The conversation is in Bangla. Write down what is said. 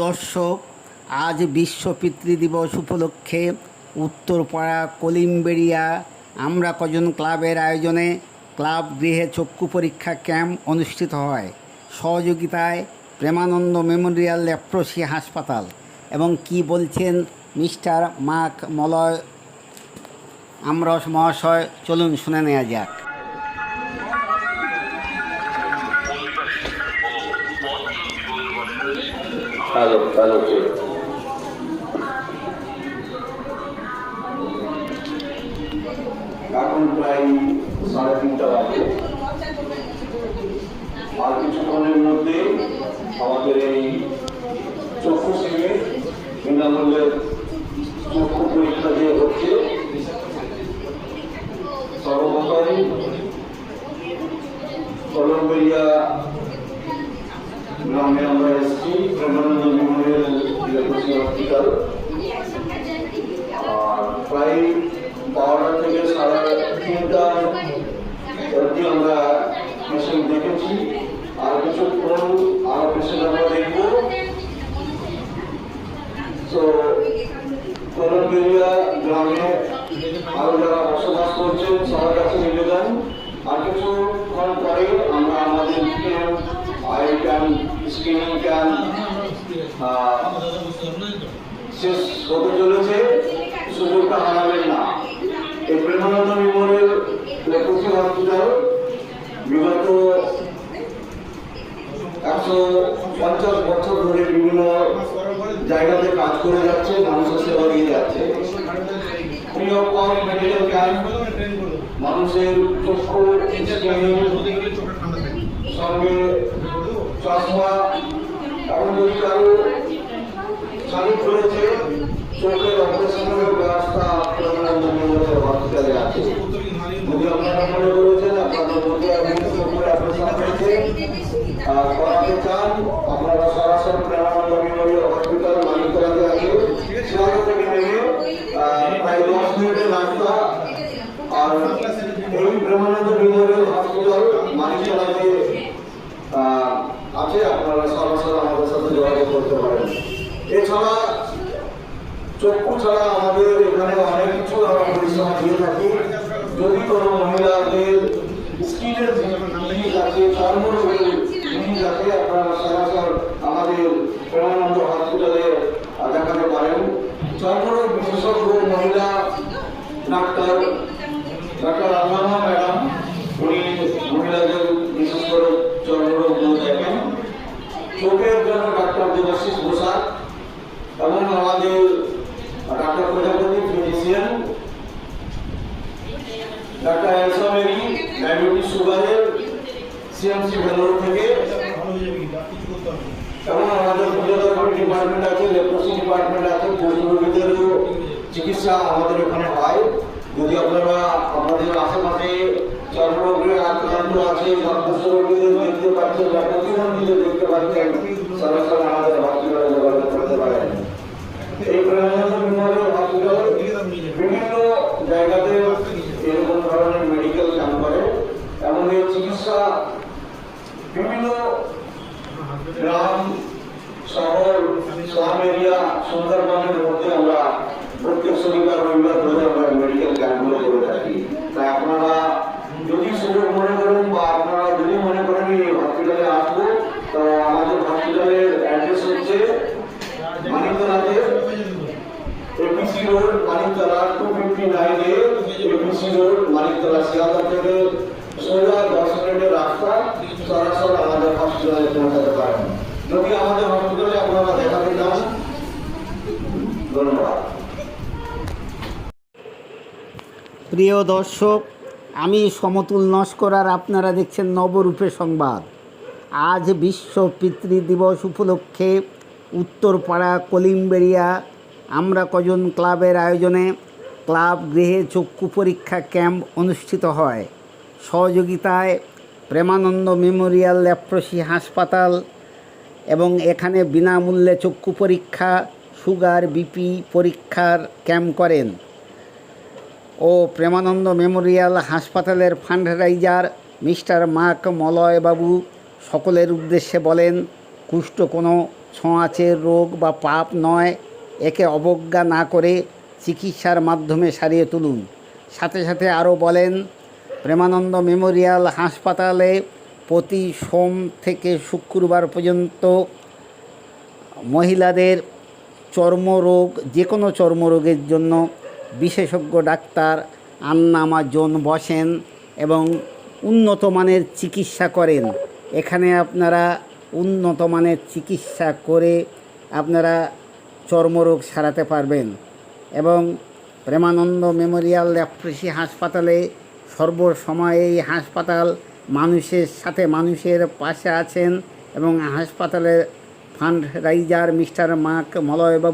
দর্শক, আজ বিশ্ব পিতৃদিবস উপলক্ষে উত্তরপাড়া কলিমবেড়িয়া আমরা কজন ক্লাবের আয়োজনে ক্লাব গৃহে চক্ষু পরীক্ষা ক্যাম্প অনুষ্ঠিত হয়। সহযোগিতায় প্রেমানন্দ মেমোরিয়াল লেপ্রসি হাসপাতাল। এবং কি বলছেন মিস্টার মাক মলয় আমরস মহাশয়, চলুন শুনে নেওয়া যাক। এখন প্রায় 3:30 বাজে। আর কিছুক্ষণের মধ্যে আমাদের এই চক্ষু শিবির বিনামূল্যে চক্ষু পরীক্ষা যে হচ্ছে, সর্বপ্রথম কলমবেড়িয়া গ্রামে আমরা এসেছি প্রেমানন্দ মেমোরিয়াল লেপ্রসি হসপিটাল। আর প্রায় 12টা থেকে 3:30 অবধি আমরা পেশেন্ট দেখেছি। আর কিছুক্ষণ আরো পেশেন্ট আমরা দেখব। তো কলমবেড়িয়া গ্রামে আরো যারা বসবাস করছেন সবার কাছে নিবেদন, আর কিছুক্ষণ পরে আমরা আমাদের camp, eye camp, screening camp শেষ হতে চলেছে। সুযোগটা হারাবেন না। এই প্রেমানন্দ মেমোরিয়াল লেপ্রসি হসপিটাল বিগত 150 বছর ধরে বিভিন্ন জায়গাতে কাজ করে যাচ্ছে, মানুষের সেবা দিয়ে যাচ্ছে। Free of cost medical camp, মানুষের চক্ষু স্ক্রিনিং, সঙ্গে চশমা, এবং যদি কারো চালু করেছে চোখের অপারেশনের ব্যবস্থা প্রেমানন্দ মেমোরিয়াল হসপিটালে আছে। যদি আপনারা মনে করেছেন আপনাদের মধ্যে চোখের অপারেশন হয়েছে করাতে চান, আপনারা সরাসরি প্রেমানন্দ মেমোরিয়াল হসপিটাল মানিকতলাতে আছে। শিয়ালদা থেকে নেমে প্রায় 10 মিনিটের রাস্তা। আর এই প্রেমানন্দ মেমোরিয়াল হসপিটাল মানিকতলাতে আছে, আপনারা সরাসরি আমাদের সাথে যোগাযোগ করতে পারেন। এছাড়া চক্ষু ছাড়া আমাদের এখানে অনেক কিছু আমরা পরিষেবা দিয়ে থাকি। যদি কোনো মহিলাদের স্কিনের জিনিস আছে, চর্মরোগের জিনিস আছে, আপনারা সরাসরি আমাদের প্রেমানন্দ হসপিটালে দেখাতে পারেন। চর্মরোগ বিশেষজ্ঞ মহিলা ডাক্তার রান্না ম্যাডাম, উনি মহিলাদের বিশেষ করে চর্মরোগগুলো দেখেন। চোখের জন্য ডাক্তার দেবাশিস প্রসাদ, এবং আমাদের ডাক্তার প্রজাপতি ফিজিশিয়ান, ডাক্তার এলসামেরি ডায়াবেটিস সুগারের সিএমসি ভেলোর থেকে, এবং আমাদের ফিজিওথেরাপি ডিপার্টমেন্ট আছে, লেপ্রসি ডিপার্টমেন্ট আছে। পশু রোগীদেরও চিকিৎসা আমাদের এখানে হয়। যদি আপনারা আমাদের আশেপাশে চর্মরোগের আক্রান্ত আছে, পশু রোগীদের দেখতে পাচ্ছেন বা প্রতিবন্ধীদের দেখতে পাচ্ছেন, সরাসরি আমাদের হসপিটালে যোগাযোগ করতে পারেন। এই প্রেমানন্দ মেমোরিয়াল হসপিটাল বিভিন্ন জায়গাতে এরকম ধরনের মেডিকেল ক্যাম্প করে, এবং এই চিকিৎসা বিভিন্ন গ্রাম, শহর, স্লাম এরিয়া, সুন্দরবনের মধ্যে আমরা প্রত্যেক শনিবার রবিবার ধরে আমরা মেডিকেল ক্যাম্পগুলো করে থাকি। তাই আপনারা যদি সুযোগ মনে করেন বা আপনারা যদি মনে করেন এই হসপিটালে আসবো, তো আমাদের হসপিটালের অ্যাড্রেস হচ্ছে মানিকতলাতে APC road, Maniktala 259 APC road, Maniktala. Sealdah থেকে সোজা 10 মিনিটের রাস্তা, সরাসরি আমাদের হসপিটালে পৌঁছাতে পারেন। যদি আমাদের হসপিটালে আপনারা দেখাতে চান, ধন্যবাদ। প্রিয় দর্শক, আমি সমতুল নস্কর, আর আপনারা দেখছেন নবরূপে সংবাদ। আজ বিশ্ব পিতৃদিবস উপলক্ষে উত্তরপাড়া কলিমবেড়িয়া আমরা কজন ক্লাবের আয়োজনে ক্লাব গৃহে চক্ষু পরীক্ষা ক্যাম্প অনুষ্ঠিত হয়। সহযোগিতায় প্রেমানন্দ মেমোরিয়াল লেপ্রসি হাসপাতাল, এবং এখানে বিনামূল্যে চক্ষু পরীক্ষা, সুগার, বিপি পরীক্ষার ক্যাম্প করেন। ও প্রেমানন্দ মেমোরিয়াল হাসপাতালের ফান্ডরাইজার মিস্টার মাক মলয় বাবু সকলের উদ্দেশ্যে বলেন, কুষ্ঠ কোনো ছোঁয়াচের রোগ বা পাপ নয়, একে অবজ্ঞা না করে চিকিৎসার মাধ্যমে সারিয়ে তুলুন। সাথে সাথে আরও বলেন, প্রেমানন্দ মেমোরিয়াল হাসপাতালে প্রতি সোম থেকে শুক্রবার পর্যন্ত মহিলাদের চর্মরোগ, যে কোনো চর্মরোগের জন্য বিশেষজ্ঞ ডাক্তার আন্না মহাজন বসেন এবং উন্নত মানের চিকিৎসা করেন। এখানে আপনারা উন্নত মানের চিকিৎসা করে আপনারা চর্মরোগ সারাতে পারবেন। এবং প্রেমানন্দ মেমোরিয়াল লেপ্রসি হাসপাতালে সর্বসময় এই হাসপাতাল মানুষের সাথে মানুষের পাশে আছেন এবং হাসপাতালের ফান্ড রাইজার মিস্টার মার্ক মলয়বাবু